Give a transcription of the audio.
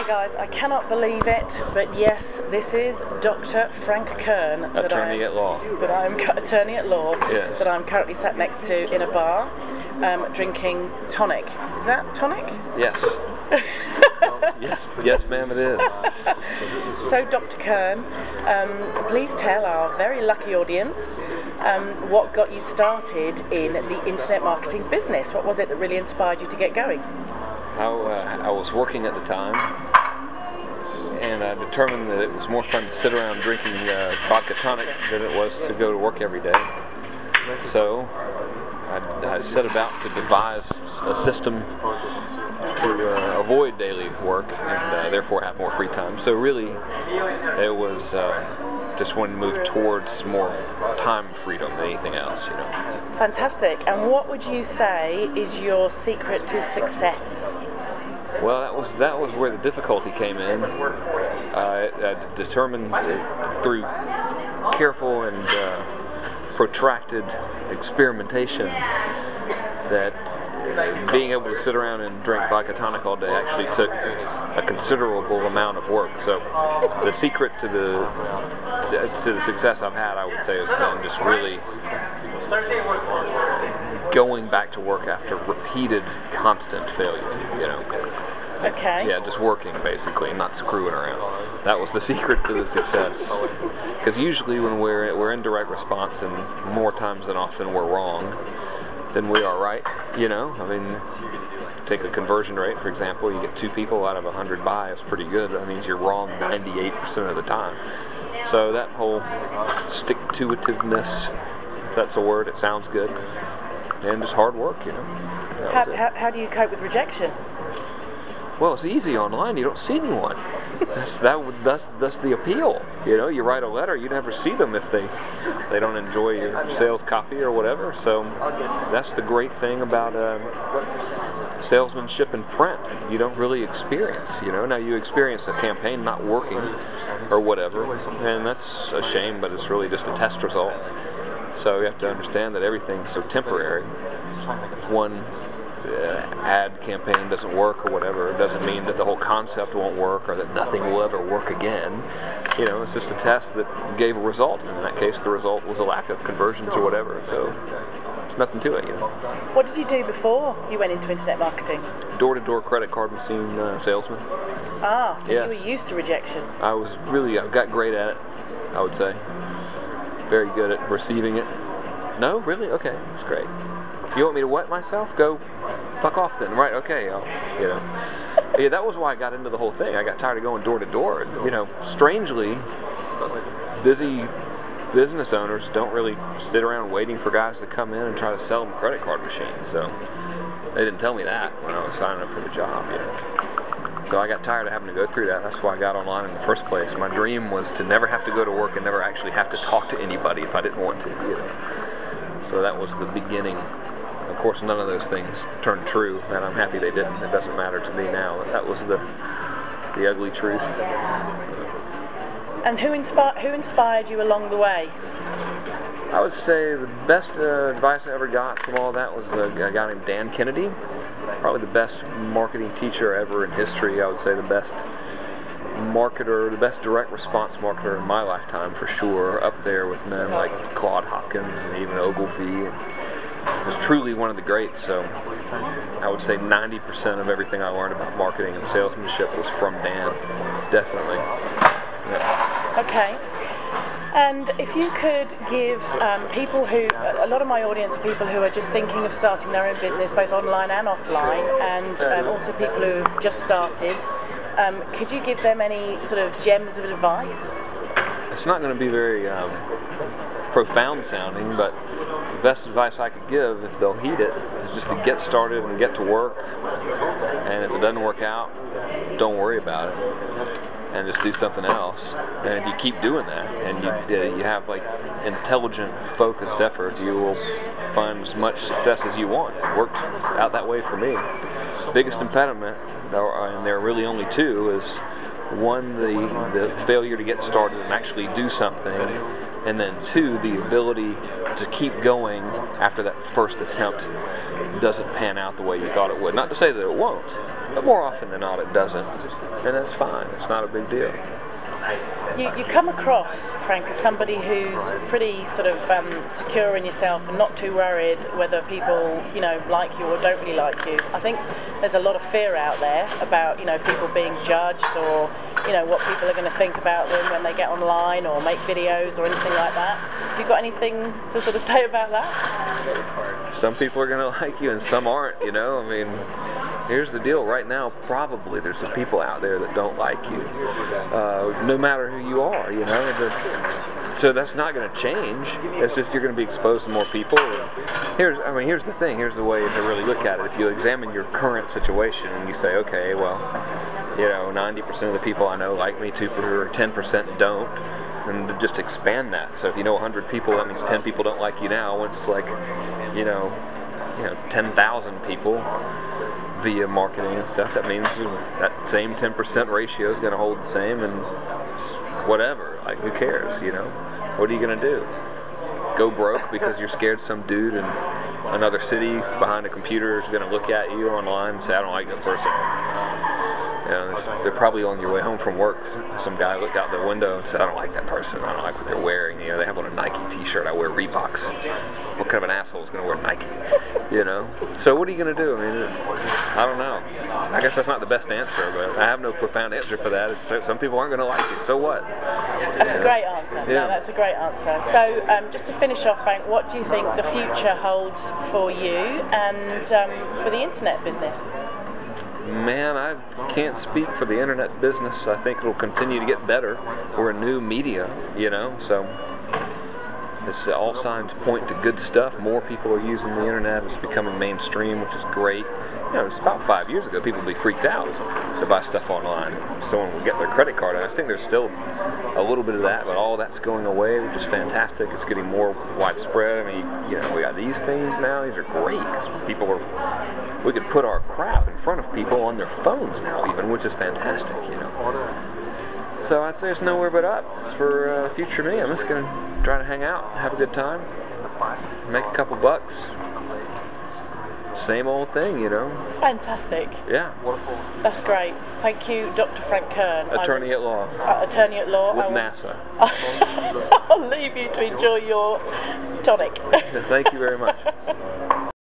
guys, I cannot believe it, but yes, this is Dr. Frank Kern, attorney at law. Attorney at law, yes. That I'm currently sat next to in a bar, drinking tonic. Is that tonic? Yes. Yes, ma'am, it is. So, Dr. Kern, please tell our very lucky audience what got you started in the internet marketing business. What was it that really inspired you to get going? I was working at the time, and I determined that it was more fun to sit around drinking vodka tonic than it was to go to work every day. So I set about to devise a system to avoid daily work and therefore have more free time. So really, it was just wanting to move towards more time freedom than anything else, you know. Fantastic. And what would you say is your secret to success? Well, that was where the difficulty came in. I determined through careful and protracted experimentation that being able to sit around and drink vodka tonic all day actually took a considerable amount of work. So the secret to the success I've had, I would say, has been just really going back to work after repeated, constant failure, you know. Okay. Yeah, just working basically, not screwing around. That was the secret to the success. Because usually when we're in direct response, and more times than often we're wrong than we are right, you know. I mean, take a conversion rate, for example. You get 2 people out of 100 buy, it's pretty good. That means you're wrong 98% of the time. So that whole stick-to-itiveness, if that's a word, it sounds good. And just hard work, you know. How do you cope with rejection? Well, it's easy online. You don't see anyone. That's the appeal. You know, you write a letter, you never see them if they don't enjoy your sales copy or whatever. So that's the great thing about salesmanship in print. You don't really experience. You know, now you experience a campaign not working or whatever, and that's a shame. But it's really just a test result. So you have to understand that everything's so temporary. If one ad campaign doesn't work or whatever, it doesn't mean that the whole concept won't work or that nothing will ever work again. You know, it's just a test that gave a result. In that case, the result was a lack of conversions or whatever. So there's nothing to it, you know. What did you do before you went into internet marketing? Door-to-door credit card machine salesman. Ah, so yes. You were used to rejection. I got great at it, I would say. Very good at receiving it. No? Really? Okay, that's great. You want me to wet myself? Go fuck off then. Right, okay. You know. Yeah, that was why I got into the whole thing. I got tired of going door to door. And, you know, strangely, busy business owners don't really sit around waiting for guys to come in and try to sell them credit card machines. So they didn't tell me that when I was signing up for the job, you know. So I got tired of having to go through that. That's why I got online in the first place. My dream was to never have to go to work and never actually have to talk to anybody if I didn't want to, you know. So that was the beginning. Of course, none of those things turned true, and I'm happy they didn't. It doesn't matter to me now. That was the ugly truth. And who inspired you along the way? I would say the best advice I ever got from all that was a guy named Dan Kennedy. Probably the best marketing teacher ever in history. I would say the best marketer, the best direct response marketer in my lifetime for sure. Up there with men like Claude Hopkins and even Ogilvy. Was truly one of the greats, so I would say 90% of everything I learned about marketing and salesmanship was from Dan, definitely. Yeah. Okay. And if you could give people who, a lot of my audience are people who are just thinking of starting their own business, both online and offline, and also people who have just started, could you give them any sort of gems of advice? It's not going to be very profound sounding, but the best advice I could give, if they'll heed it, is just to get started and get to work. And if it doesn't work out, don't worry about it, and just do something else. And if you keep doing that, and you have like intelligent, focused effort, you will find as much success as you want. It worked out that way for me. The biggest impediment, and there are really only 2, is one, the failure to get started and actually do something, and then 2, the ability to keep going after that first attempt doesn't pan out the way you thought it would. Not to say that it won't, but more often than not it doesn't, and that's fine. It's not a big deal. You come across, Frank, as somebody who's pretty sort of secure in yourself and not too worried whether people, like you or don't really like you. I think there's a lot of fear out there about, people being judged or, what people are going to think about them when they get online or make videos or anything like that. Have you got anything to sort of say about that? Some people are going to like you and some aren't, I mean, here's the deal. Right now, probably there's some people out there that don't like you, no matter who you are, So that's not going to change. It's just you're going to be exposed to more people. And here's the thing. Here's the way to really look at it. If you examine your current situation and you say, okay, well, 90% of the people I know like me, 2% or 10% don't, and to just expand that. So if you know 100 people, that means 10 people don't like you now. When it's like, 10,000 people via marketing and stuff, that means that same 10% ratio is going to hold the same, and whatever, like, who cares, What are you going to do? Go broke because you're scared some dude in another city behind a computer is going to look at you online and say, I don't like that person. They're probably on your way home from work. Some guy looked out the window and said, I don't like that person. I don't like what they're wearing. They have on a Nike t-shirt. I wear Reeboks. What kind of an asshole is going to wear Nike? So what are you going to do? I don't know. I guess that's not the best answer, but I have no profound answer for that. Some people aren't going to like you. So what? That's a great answer. Yeah. No, that's a great answer. So just to finish off, Frank, what do you think the future holds for you and for the internet business? Man, I can't speak for the internet business. I think it'll continue to get better. We're a new media, so all signs point to good stuff. More people are using the internet. It's becoming mainstream, which is great. It's about 5 years ago, people would be freaked out to buy stuff online. Someone would get their credit card, and I think there's still a little bit of that, but all that's going away, which is fantastic. It's getting more widespread. We got these things now. These are great because we could put our crap in front of people on their phones now, even, which is fantastic. So I'd say it's nowhere but up. It's for future me. I'm just gonna try to hang out, have a good time, make a couple bucks. Same old thing, Fantastic. Yeah. That's great. Thank you, Dr. Frank Kern. Attorney at law. Attorney at law. With NASA. I'll leave you to enjoy your tonic. Thank you very much.